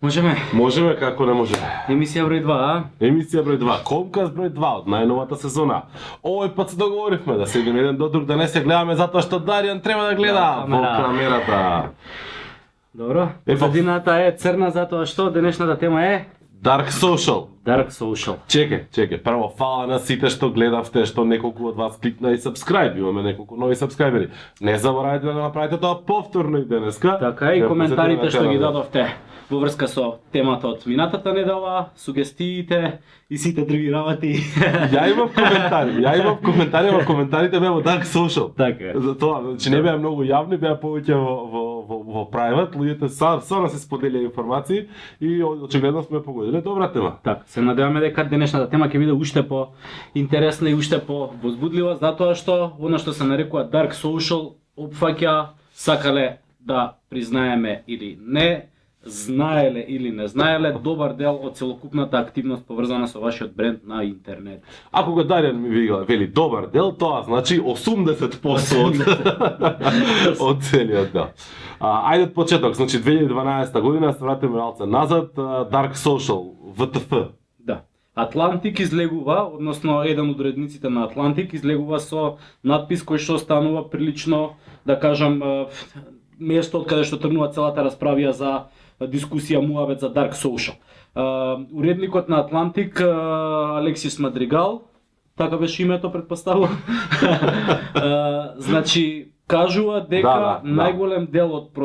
Можеме. Можеме, како не можеме. Емисија број 2, а? Емисија број 2, Комкаст број 2 од најновата сезона. Овој пат се договоривме да седиме еден до друг, да не се гледаме затоа што Даријан треба да гледа во камерата. Добро. Позадината е црна затоа што денешната тема е Dark Social. Dark Social. Чекај, прво фала на сите што гледавте, што неколку од вас кликна и subscribe, имаме неколку нови сабскрајбери. Не заборавајте да направите тоа повторно и денеска. Така и коментарите што ги дадовте во врска со темата од минатата недела, сугестиите и сите други работи. Ја имав коментари, во коментарите беа во Dark Social. Така. За тоа, значи не беа многу јавни, беа повеќе во private, луѓето сорно се споделија информации и очигледно сме погодиле добра тема. Така, се надеваме дека денешната тема ќе биде уште по интересна и уште по возбудлива, затоа што она што се нарекува Dark Social опфаќа, сакале да признаеме или не, знаеле или не знаеле, добар дел од целокупната активност поврзана со вашиот бренд на интернет. Ако го Даријан ми вели добар дел, тоа значи 80% од целиот дел. Ајде од почеток, значи 2012 година, се вратиме малце назад, Dark Social, ВТФ. Да. Атлантик излегува, односно еден од уредниците на Атлантик излегува со надпис кој што станува прилично, да кажам, место од каде што тргнува целата расправија за дискусија муабет за Dark Social. Уредникот на Атлантик, Алексис Мадригал, така беше името, предпоставувам. Значи, кажува дека најголем дел од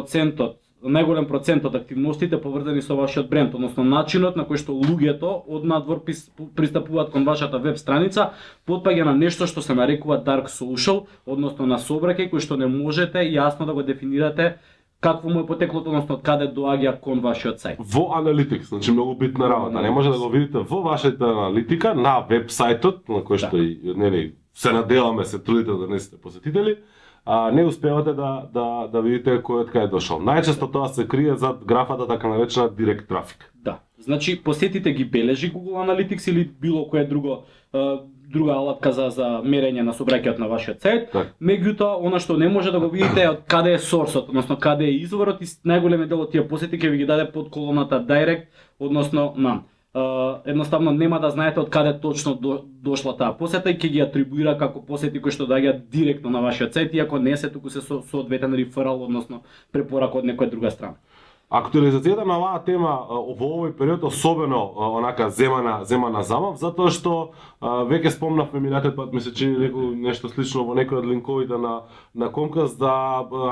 најголем процент од активностите поврзани со вашиот бренд, односно начинот на кој што луѓето од надвор пристапуваат кон вашата веб страница, потпаѓа на нешто што се нарекува Dark Social, односно на собраќај кој што не можете јасно да го дефинирате какво му е потеклото, односно од каде доаѓа кон вашиот сајт. Во Analytics, значи многу битна работа. Не може да го видите во вашата аналитика на веб сајтот, на кој што и нели се надеваме, се трудите да не сте посетители, не успевате да видите кој од каде дошол. Најчесто тоа се крие зад графата така наречена direct traffic. Да. Значи посетите ги бележи Google Analytics или било кое друга алатка за мерење на собраќајот на вашиот сајт. Меѓутоа, она што не може да го видите е од каде е сорсот, односно каде е изворот и најголемиот дел од тие посети ќе ви ги даде под колоната direct, односно нам. Едноставно нема да знаете од каде точно дошла таа посета и ќе ги атрибуира како посети кои што доаѓаат директно на вашиот сајт, иако не се туку се соодветен реферал, односно препорака од некоја друга страна. Актуализацијата на оваа тема во овој период особено онака зема на замав, затоа што веќе спомнавме минатиот пат, ми се чини нешто слично во некој од линковите на Комкаст за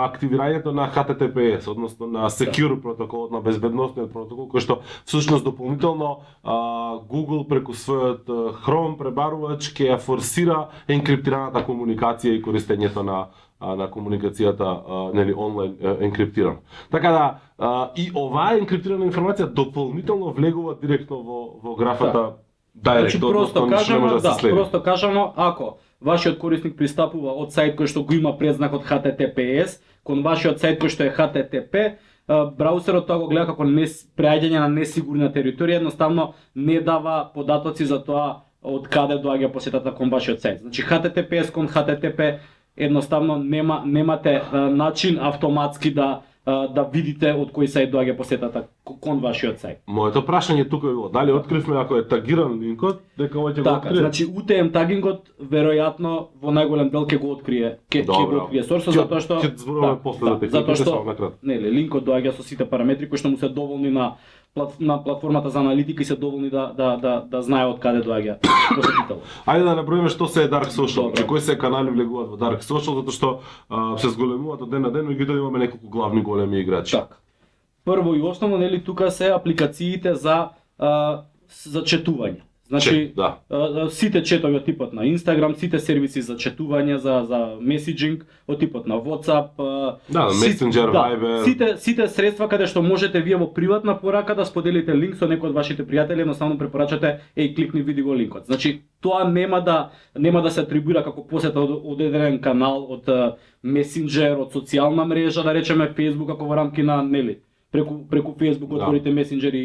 активирањето на HTTPS, односно на Secure протоколот, на безбедносниот протокол, кој што всушност дополнително Google преку својот Chrome пребарувач ќе ја форсира енкриптираната комуникација и користењето на комуникацијата нели онлайн енкриптиран. Така да и оваа енкриптирана информација дополнително влегува директно во графата direct. Значи просто кажано, ако вашиот корисник пристапува од сајт кој што го има предзнакот HTTPS кон вашиот сајт кој што е HTTP, браузерот тоа го гледа како преаѓање на несигурна територија, едноставно не дава податоци за тоа од каде доаѓа посетата кон вашиот сајт. Значи HTTPS кон HTTP едноставно немате начин автоматски да видите од кој сајт доаѓа посетата кон вашиот сајт. Моето прашање тука е било, дали откривме ако е тагиран линкот, дека овој ќе го открие? Така, значи UTM тагингот веројатно во најголем дел ќе го открие, ќе го открие сорсот, затоа што ќе зборуваме после за техниките само накратко. Нели, линкот доаѓа со сите параметри кои што му се доволни на платформата за аналитика и се доволни да знае од каде доаѓа посетител. Ајде да наброиме што се е Dark Social, кои се канали влегуваат во Dark Social, затоа што се зголемуваат од ден на ден, меѓутоа имаме неколку главни големи играчи. Така. Прво и основно, нели, тука се апликациите за четување. Значи, сите четови од типот на Instagram, сите сервиси за четување, за меседжинг, од типот на WhatsApp, Messenger, Viber. Сите средства каде што можете вие во приватна порака да споделите линк со некој од вашите пријатели, едноставно препорачате кликни види го линкот. Значи, тоа нема да се атрибуира како посета од еден канал, од Messenger, од социјална мрежа, да речеме Facebook, ако во рамки на преку Facebook отворите месенџери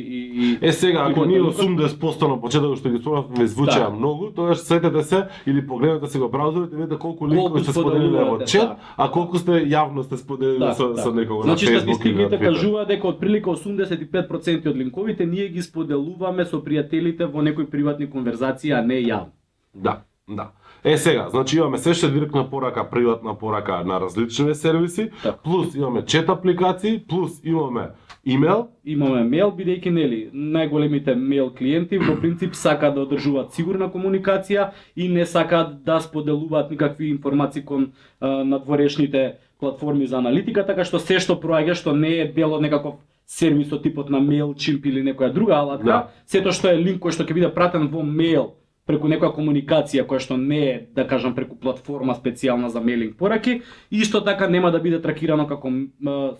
и сега ако ние 80% на почетокот што ги спомнавме звучеа многу, тогаш сетете се или погледнете си го браузерот и видите колку линкови сте споделиле во чат, а колку сте јавно сте споделиле со некого на Facebook. Значи статистиките кажуваат дека отприлика 85% од линковите ние ги споделуваме со пријателите во некои приватни конверзации, а не јавно. Да. Сега, значи имаме сешта директна порака, приватна порака на различни сервиси, плюс имаме чат апликации, плюс имаме имейл. Имаме мейл, бидејќи нели најголемите мейл клиенти во принцип сакаат да одржуваат сигурна комуникација и не сакаат да споделуваат никакви информации кон надворешните платформи за аналитика, така што се што проаѓа што не е дел од некаков сервис од типот на Mailchimp или некоја друга алатка, сето што е линк кој што ќе биде пратен во мейл преку некоја комуникација која што не е, да кажам, преку платформа специјална за мейлинг пораки, исто така нема да биде тракирано како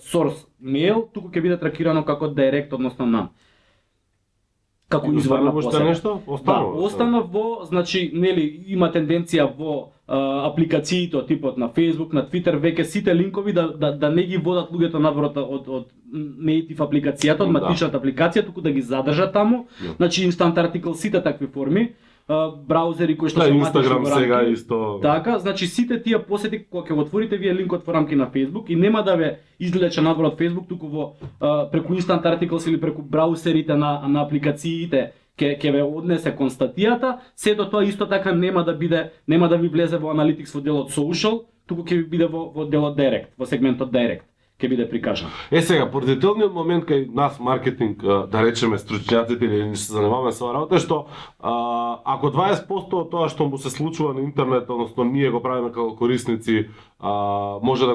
source mail, туку ќе биде тракирано како direct, односно нам. Како извор на посебно. Остана во, значи, нели, има тенденција во апликациите од типот на Facebook, на Twitter, веќе сите линкови да не ги водат луѓето надвор од native апликацијата, од матичната апликација, туку да ги задржат таму. Значи, Instant Article, сите такви форми, браузери кои што се Instagram сега исто. Така, значи сите тие посети кога ќе го отворите вие линкот во рамки на Facebook и нема да ве излече надвор од Facebook, туку во преку Instant Articles или преку браузерите на апликациите ќе ве однесе кон статијата, сето тоа исто така нема да ви влезе во Analytics во делот Social, туку ќе ви биде во делот Direct, во сегментот Direct ќе биде прикажан. Сега, поразителниот момент кај нас маркетинг, да речеме стручњаците или не се занимаваме со работа, што ако 20% од тоа што му се случува на интернет, односно ние го правиме како корисници, може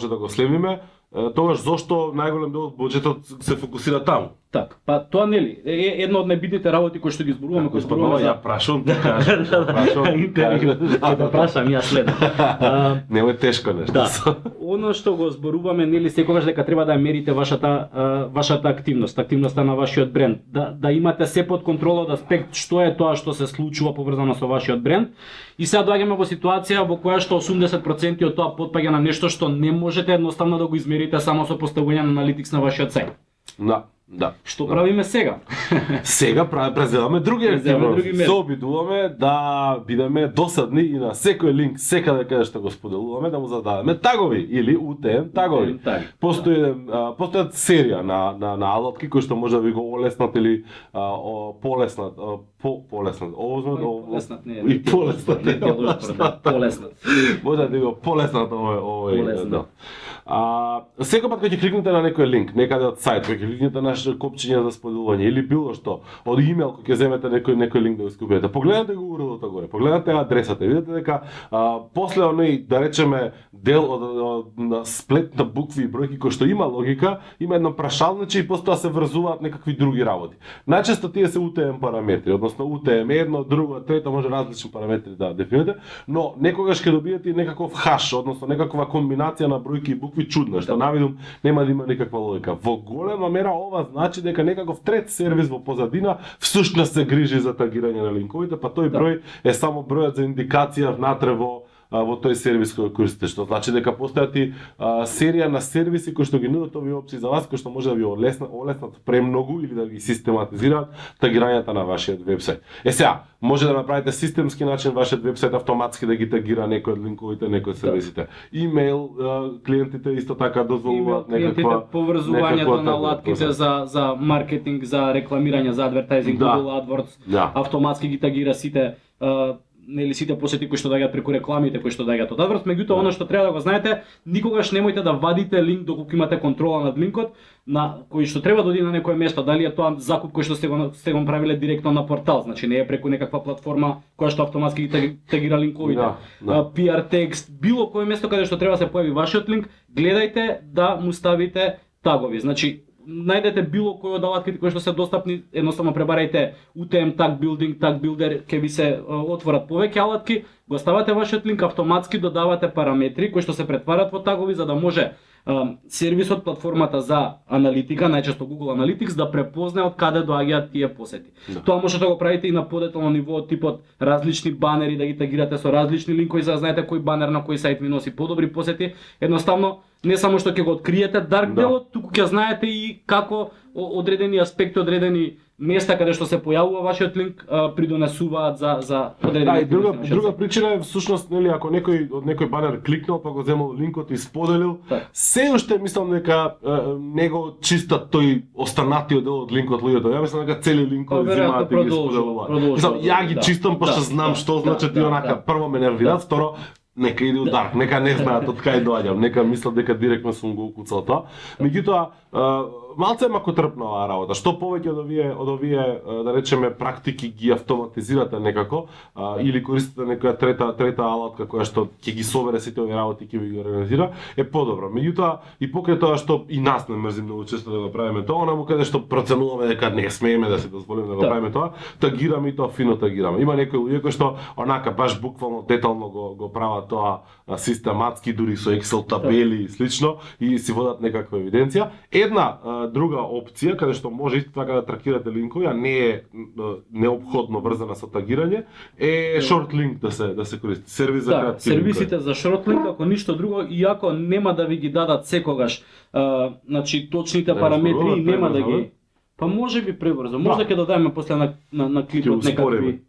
да го следиме, тогаш зошто најголем дел од буџетот се фокусира таму? Така, па тоа нели е една од најбитните работи кои што ги зборуваме, кои зборуваме за прашувам ти кажам. Ќе да прашам ја следно. Нема тешко нешто. Да. Оно што го зборуваме нели секогаш дека треба да мерите вашата активноста на вашиот бренд, да имате се под контрола од аспект што е тоа што се случува поврзано со вашиот бренд. И сега доаѓаме во ситуација во која што 80% од тоа потпаѓа на нешто што не можете едноставно да го измерите само со поставување на аналитикс на вашиот сајт. Да. Што правиме сега? Сега преземаме други активности. Се обидуваме да бидеме досадни и на секој линк, секаде каде што го споделуваме, да му зададеме тагови или UTM тагови. Постојат серија на алатки кои што може да ви го олеснат или полеснат. Полеснат не е. И полеснат. Полеснат. Може да го полеснат овој. Секој пат кога ќе кликнете на некој линк, некаде од сајт, кога ќе кликнете на копчиња за споделување или било што, од имејл кога ќе земете некој линк да го скупите, погледнете го URL-от горе, погледнете адресата, видите дека после оној, да речеме, дел од сплет на букви и бројки кој што има логика, има едно прашалниче и после тоа се врзуваат некакви други работи. Најчесто тие се UTM параметри, односно UTM едно, друго, трето, може различни параметри да дефинирате, но некогаш ќе добиете и некаков хаш, односно некаква комбинација на бројки и букви чудна, што навидум нема да има никаква логика. Во голема мера ова значи дека некаков трет сервис во позадина всушност се грижи за тагирање на линковите, па тој број е само бројот за индикација внатре во тој сервис кој користите, што значи дека постојат и серија на сервиси кои што ги нудат овие опции за вас, кои што може да ви олеснат премногу или да ги систематизираат тагирањата на вашиот вебсајт. Сега, може да направите системски начин вашиот вебсајт автоматски да ги тагира некој од линковите, некој од сервисите. Имейл клиентите исто така дозволуваат некаква поврзувањето на алатките за маркетинг, за рекламирање, за адвертајзинг, Google AdWords, автоматски ги тагира сите нели сите посети кои што доаѓаат преку рекламите кои што доаѓаат од AdWords, меѓутоа она што треба да го знаете, никогаш немојте да вадите линк доколку имате контрола над линкот на кој што треба да оди на некое место, дали е тоа закуп кој што сте го правиле директно на портал, значи не е преку некаква платформа која што автоматски ги тагира линковите. PR текст, било кое место каде што треба да се појави вашиот линк, гледајте да му ставите тагови. Значи најдете било кој од алатките кои што се достапни, едноставно пребарајте UTM Tag Building, Tag Builder, ќе ви се отворат повеќе алатки, го ставате вашиот линк, автоматски додавате параметри кои што се претварат во тагови за да може сервисот, платформата за аналитика, најчесто Google Analytics, да препознае од каде доаѓаат тие посети. Тоа може да го правите и на подетално ниво, типот различни банери, да ги тагирате со различни линкови за да знаете кој банер на кој сајт ви носи подобри посети. Едноставно не само што ќе го откриете дарк Да. делот, туку ќе знаете и како одредени аспекти, одредени места каде што се појавува вашиот линк придонесуваат за одредени. Да, и друга активности на вашиот причина е всушност, нели, ако некој од некој банер кликнал па го земал линкот и споделил, Так. се уште мислам дека него чиста тој останатиот дел од линкот луѓето. Ја мислам дека цели линкови Па, веројатно взимаат и ги продолжува, споделуваат. Мислам, ја ги да, чистам пошто да, знам да, што да, значи ти да, онака да. прво ме нервираат, Да. второ нека иде у дарк, нека не знаат од кај доаѓам, нека мислат дека директно сум го укуцал тоа. Меѓутоа, малце е макотрпна оваа работа. Што повеќе од овие да речеме практики ги автоматизирате некако или користите некоја трета алатка која што ќе ги собере сите овие работи и ќе ви ги организира, е подобро. Меѓутоа и покрај тоа што и нас не мрзим многу често да го правиме тоа, онаму каде што проценуваме дека не смееме да се дозволиме да го Да. правиме тоа, тагираме и тоа фино тагираме. Има некои луѓе кои што онака баш буквално детално го прават тоа систематски, дури со Excel табели и слично и си водат некаква евиденција. Една друга опција каде што може исто така да тракирате линкови, а не е неопходно врзана со тагирање, е short link да се користи. Сервис за Да, кратки сервисите линкови. за шортлинк, ако ништо друго, иако нема да ви ги дадат секогаш, значи точните параметри зборуват нема да пребрзо, ги. Па може би пребрзо, може ќе додадеме после на Ќе клипот успориме. некакви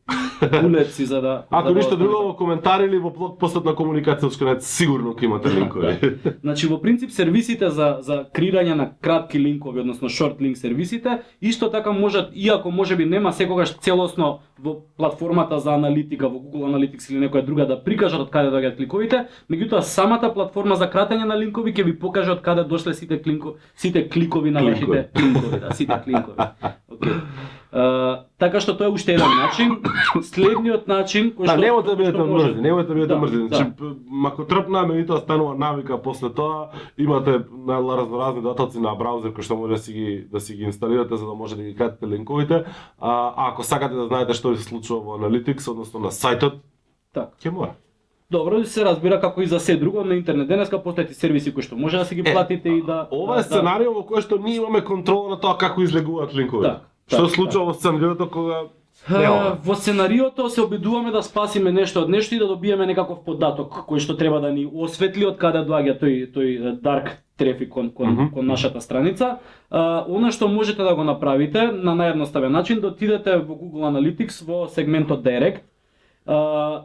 улеци за да. Ако за да ништо останат. друго во коментари или во постот на комуникацијскиот сигурно ќе имате линкови. Значи во принцип сервисите за креирање на кратки линкови, односно short link сервисите, исто така можат, иако можеби нема секогаш целосно во платформата за аналитика, во Google Analytics или некоја друга да прикажат од каде доаѓаат кликовите, меѓутоа самата платформа за кратење на линкови ќе ви покаже од каде дошле сите кликови на вашите линкови, да, сите кликови. Океј. Така што тоа е уште еден начин. Следниот начин кој Да, што немојте да бидете што може- мрзи, немојте да бидете Да, мрзи. да. Значи, макотрпна, меѓутоа станува навика после тоа. Имате разноразни даталци на браузер кои што може да си ги инсталирате за да може да ги кратите линковите. А ако сакате да знаете што се случува во Analytics, односно на сајтот, Така. ќе мора. Добро, се разбира како и за се друго на интернет денеска постојат и сервиси кои што може да си ги платите и да. Ова е сценарио во кој што ние имаме контрола на тоа како излегуваат линковите. Да, Што да, се случува во сценариото кога Во сценариото се обидуваме да спасиме нешто од нешто и да добиеме некаков податок кој што треба да ни осветли од каде доаѓа тој dark трафик кон нашата страница. Она што можете да го направите на наједноставен начин, да отидете во Google Analytics во сегментот Direct.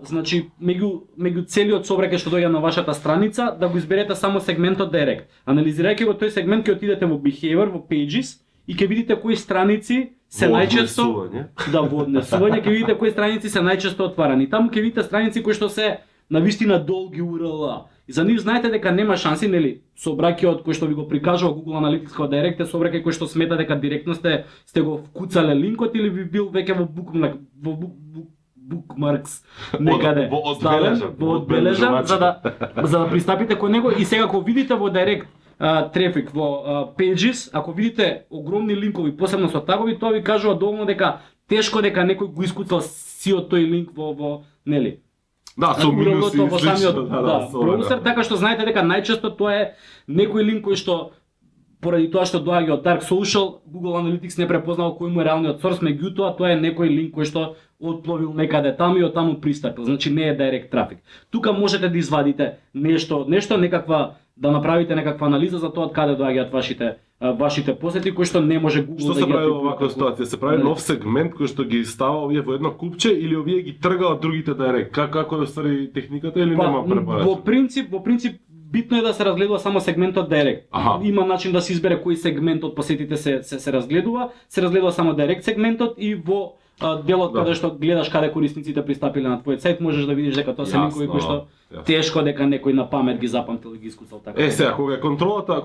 Значи меѓу целиот собраќај што доаѓа на вашата страница, да го изберете само сегментот Direct. Анализирајќи го тој сегмент, ќе отидете во Behavior, во Pages и ќе видите кои страници се Во најчесто однесување. да во однесување ќе видите кои страници се најчесто отварани. Таму ќе видите страници кои што се навистина долги URL. И за нив знаете дека нема шанси, нели, собраќајот кој што ви го прикажува Google Analytics како Direct е собраќај кој што смета дека директно сте го вкуцале линкот или би бил веќе во bookmarks некаде Во ставен, одбележан, во одбележан за да пристапите кон него и сега ако видите во Direct трафик во Pages, ако видите огромни линкови, посебно со тагови, тоа ви кажува доволно дека тешко дека некој го искуцал сиот тој линк во нели. Да, со минуси и во слично. самиот со браузер, така што знаете дека најчесто тоа е некој линк кој што поради тоа што доаѓа од Dark Social, Google Analytics не препознал кој му е реалниот сорс, меѓутоа тоа е некој линк кој што отпловил некаде таму и од таму пристапил. Значи не е direct трафик. Тука можете да извадите нешто некаква да направите некаква анализа за тоа од каде доаѓаат вашите посети кои што не може Google Што да се ги прави во атакува ваква како- ситуација? Се прави нов сегмент кој што ги става овие во едно купче или овие ги трга од другите директ? Како е ствари техниката или нема препарација? Во принцип битно е да се разгледува само сегментот Direct. Аха. Има начин да се избере кој сегмент од посетите се разгледува. Се разгледува само Direct сегментот и во делот Да. каде што гледаш каде корисниците пристапиле на твојот сајт, можеш да видиш дека тоа се Јасно, линкови кои што јасно. тешко дека некој на памет ги запамтил и ги искуцал така. Сега, кога е контролата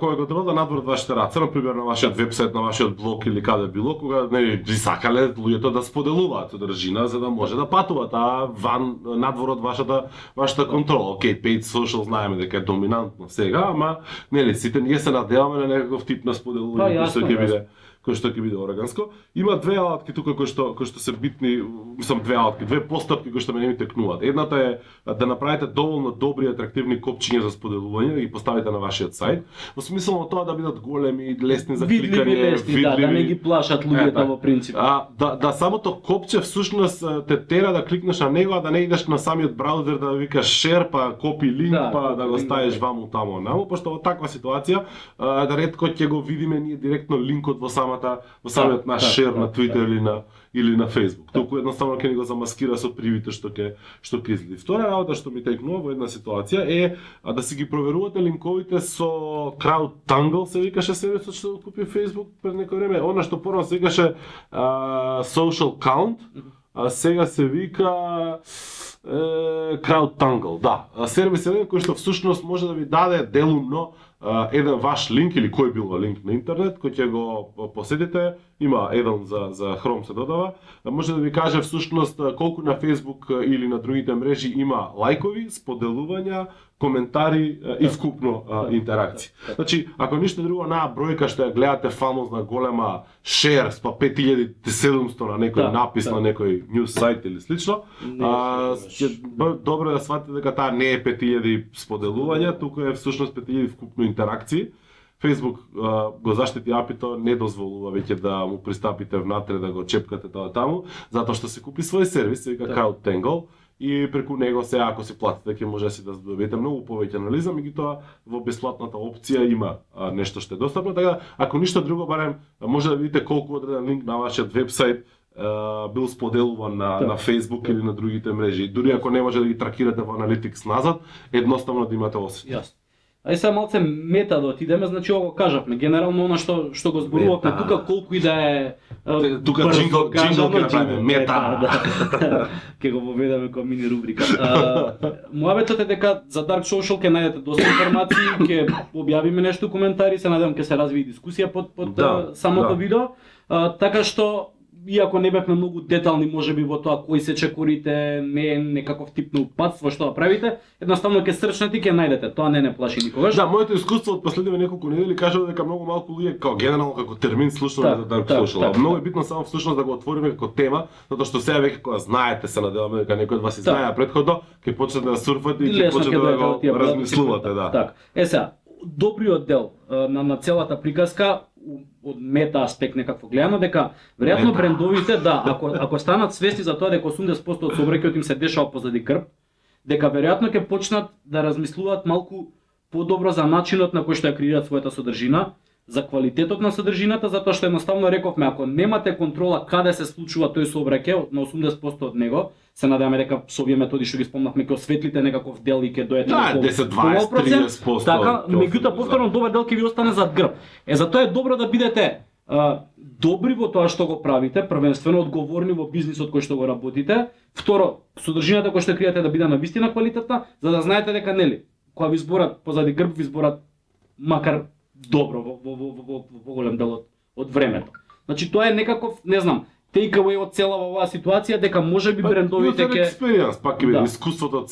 надвор од вашите раце, например на вашиот вебсайт, на вашиот блог или каде било, кога не би сакале луѓето да споделуваат содржина за да може да патуваат, а надвор од вашата контрола. Океј, paid social знаеме дека е доминантно сега, ама нели сите ние се надеваме на некаков тип на споделување кој што ќе биде кој што ќе биде органско. Има две алатки тука кои што се битни, мислам две алатки, две постапки кои што мене ми текнуваат. Едната е да направите доволно добри и атрактивни копчиња за споделување, да ги поставите на вашиот сајт. Во смисла на тоа да бидат големи, лесни за кликање, видливи, да не ги плашат луѓето во принцип. Да самото копче всушност те тера да кликнеш на него, а да не идеш на самиот браузер да викаш share, па копи линк, па да го ставиш ваму таму наму, пошто во таква ситуација да ретко ќе го видиме ние директно линкот во самиот наш share на Twitter или на Facebook. Толку едноставно ќе ни го замаскира со привите што ќе излезе. Втора работа што ми текнува во една ситуација е да си ги проверувате линковите со CrowdTangle, се викаше сервисот што го купи Facebook пред некој време. Она што порано се викаше Social Count, а сега се вика CrowdTangle, да. Сервис еден кој што всушност може да ви даде делумно еден ваш линк или кој било линк на интернет, кој ќе го посетите, има еден за Chrome се додава, може да ви каже всушност колку на Facebook или на другите мрежи има лајкови, споделувања, коментари и вкупно интеракции. Значи, ако ништо друго, на бројка што ја гледате фамозна голема share па 5700 на некој напис на некој news сайт или слично, добро е да сватите дека таа не е 5000 споделувања, туку е всушност 5000 вкупно интеракции. Facebook го заштити апито, не дозволува веќе да му пристапите внатре да го чепкате тоа таму, затоа што се купи свој сервис, се вика CrowdTangle, и преку него се ако си платите ќе може да добиете многу повеќе анализа, меѓутоа во бесплатната опција има нешто што е достапно, така ако ништо друго барем може да видите колку одреден линк на вашиот вебсайт бил споделуван на Facebook или на другите мрежи. Дури ако не може да ги тракирате во Analytics назад, едноставно да имате осет. Јасно. Ај сега малце мета да отидеме, значи ова го кажавме. Генерално она што го зборувавме тука колку и да е тука джингл ќе направиме мета. Ќе го воведеме како мини рубрика. Муабетот е дека за Dark Social ќе најдете доста информации, ќе објавиме нешто коментари, се надевам ќе се развие дискусија под самото видео. Така што иако не бевме многу детални можеби во тоа кои се чекорите, не е некаков тип на упатство што да правите, едноставно ќе срчнете и ќе најдете, тоа не плаши никогаш. Да, моето искуство од последниве неколку недели кажува дека многу малку луѓе како генерално како термин слушнаа за Dark Social. Многу е битно само всушност да го отвориме како тема, затоа што сега веќе кога знаете, се надеваме дека некој од вас знае предходно, ќе почнете да сурфате и ќе почнете да го размислувате, да. Така. Сега, добриот дел на целата приказка од мета аспект некакво гледано дека веројатно брендовите ако станат свесни за тоа дека 80% од сообраќајот им се дешава позади грб, дека веројатно ќе почнат да размислуваат малку подобро за начинот на кој што ја креираат својата содржина, за квалитетот на содржината, затоа што едноставно рековме ако немате контрола каде се случува тој сообраќај на 80% од него, се надеваме дека со овие методи што ги спомнавме ќе осветлите некаков дел и ќе доете на 10, 20, 30%. Така, меѓутоа повторно добар дел ќе ви остане зад грб. Затоа е добро да бидете добри во тоа што го правите, првенствено одговорни во бизнисот кој што го работите. Второ, содржината која што криете да биде на вистина квалитетна, за да знаете дека нели, кога ви зборат позади грб ви зборат макар добро во голем дел од времето. Значи тоа е некаков, не знам, take away од целава оваа ситуација дека можеби брендовите ќе експериенс, пак ќе биде искуството,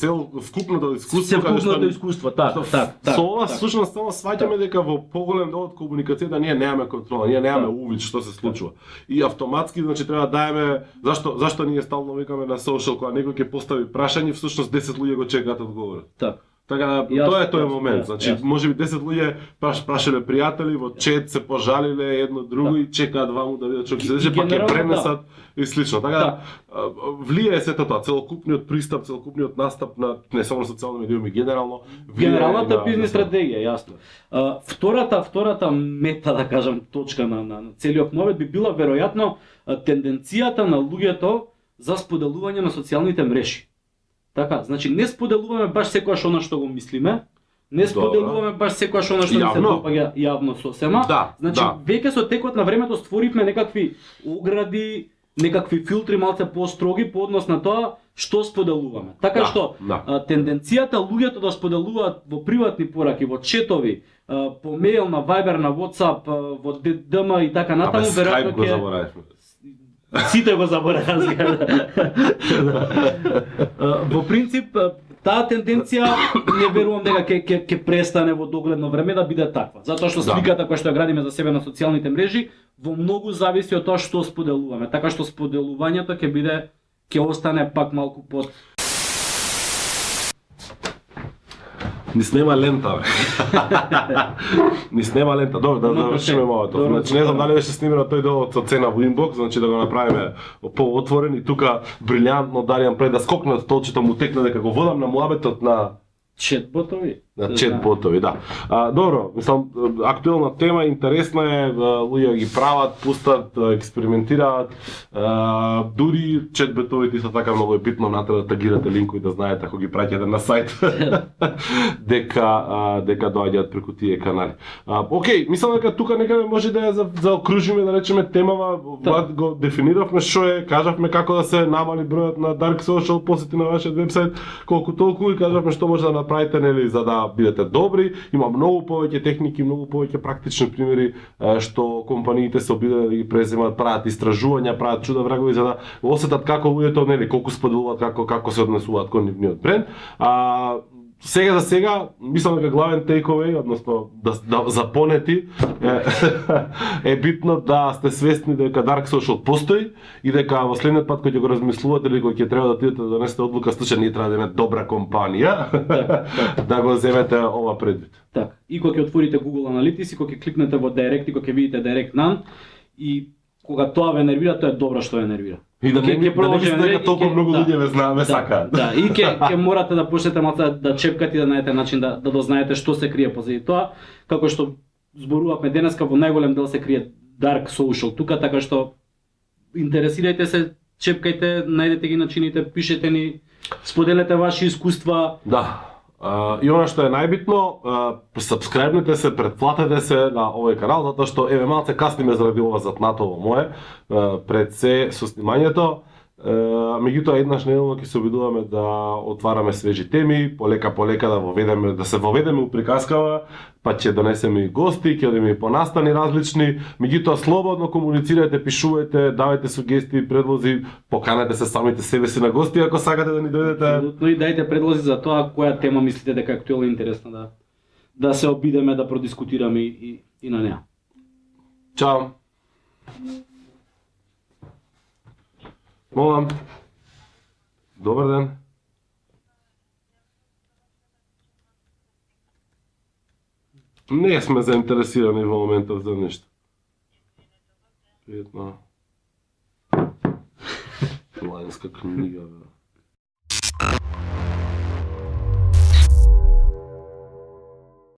вкупното искуство, вкупното искуство, така. Со ова всушност само сваќаме дека во поголем дел од комуникацијата ние немаме контрола, ние немаме увид што се случува. И автоматски значи треба да даеме зашто ние стално викаме на social кога некој ќе постави прашање, всушност 10 луѓе го чекаат одговор. Така, тоа е тој момент. Значи, можеби 10 луѓе прашале пријатели во чет, се пожалиле едно друго и чекаат ваму да видат што ќе се деше, па ќе пренесат и слично. Така, влијае сето тоа, целокупниот пристап, целокупниот настап на не само на социјални медиуми, генерално генералната бизнис стратегија, јасно. Втората мета, да кажам, точка на целиот момент би била веројатно тенденцијата на луѓето за споделување на социјалните мрежи. Така, значи не споделуваме баш секојаш она што го мислиме, не споделуваме баш секојаш она што ни се допаѓа јавно сосема. Значи веќе со текот на времето створивме некакви огради, некакви филтри малце построги по однос на тоа што споделуваме. Така што тенденцијата луѓето да споделуваат во приватни пораки, во четови, по мејл, на Viber, на WhatsApp, во DM и така натаму веројатно ќе сите го забораваа. Во принцип, таа тенденција не верувам дека ќе престане во догледно време да биде таква. Затоа што сликата која што ја градиме за себе на социјалните мрежи во многу зависи од тоа што споделуваме. Така што споделувањето ќе остане пак малку под. Ни снема лента, бе. Ни снема лента. Добро, да завршиме малото. Значи не знам дали беше снимено тој дел од цена во инбокс, значи да го направиме поотворен и тука брилјантно Даријан пред да скокне од столчето му текна дека го водам на муабетот на Четботови? На четботови, да. Добро, мислам, актуелна тема, интересна е, луѓе ги прават, пустат, експериментираат, дури четботовите се така многу е битно натре да тагирате линкови да знаете ако ги праќате на сајт дека доаѓаат преку тие канали. Океј, мислам дека тука некаде може да ја заокружиме, да речеме темава, Влад го дефиниравме што е, кажавме како да се намали бројот на Dark Social посети на вашиот вебсайт, колку толку и кажавме што може да направите нели за да бидете добри. Има многу повеќе техники, многу повеќе практични примери што компаниите се обидува да ги преземат, прават истражувања, прават чуда врагови за да осетат како луѓето нели колку споделуваат, како се однесуваат кон нивниот бренд. Сега за сега, мислам дека главен takeaway, односно да запонети, е битно да сте свесни дека Dark Social постои и дека во следниот пат кога ќе го размислувате или кога ќе треба да отидете да донесете одлука, случај ние треба да имаме добра компанија, да го земете ова предвид. Така. И кога ќе отворите Google Analytics, и кога ќе кликнете во Direct, и кога ќе видите Direct None, и кога тоа ве нервира, тоа е добро што ве нервира. И да не мислите дека толку многу луѓе ве знаеме сака. Да, и ќе морате да почнете малку да чепкате и да најдете начин да дознаете што се крие позади тоа, како што зборувавме денеска во најголем дел се крие Dark Social тука, така што интересирајте се, чепкајте, најдете ги начините, пишете ни, споделете ваши искуства. Да. И она што е најбитно, сабскрајбнете се, претплатете се на овој канал, затоа што еве малце касниме заради ова затнатово мое, пред се со снимањето. Меѓутоа еднаш неделно ќе се обидуваме да отвараме свежи теми, полека да се воведеме у приказкава, па ќе донесеме и гости, ќе одиме и по настани различни. Меѓутоа слободно комуницирајте, пишувајте, давајте сугестии, предлози, поканете се самите себе си на гости ако сакате да ни дојдете. Апсолутно, и дајте предлози за тоа која тема мислите дека е актуелна и интересна да се обидеме да продискутираме и на неа. Чао. Молам. Добар ден. Не сме заинтересирани во моментов за нешто. Пријатно. Лајнска книга, бе.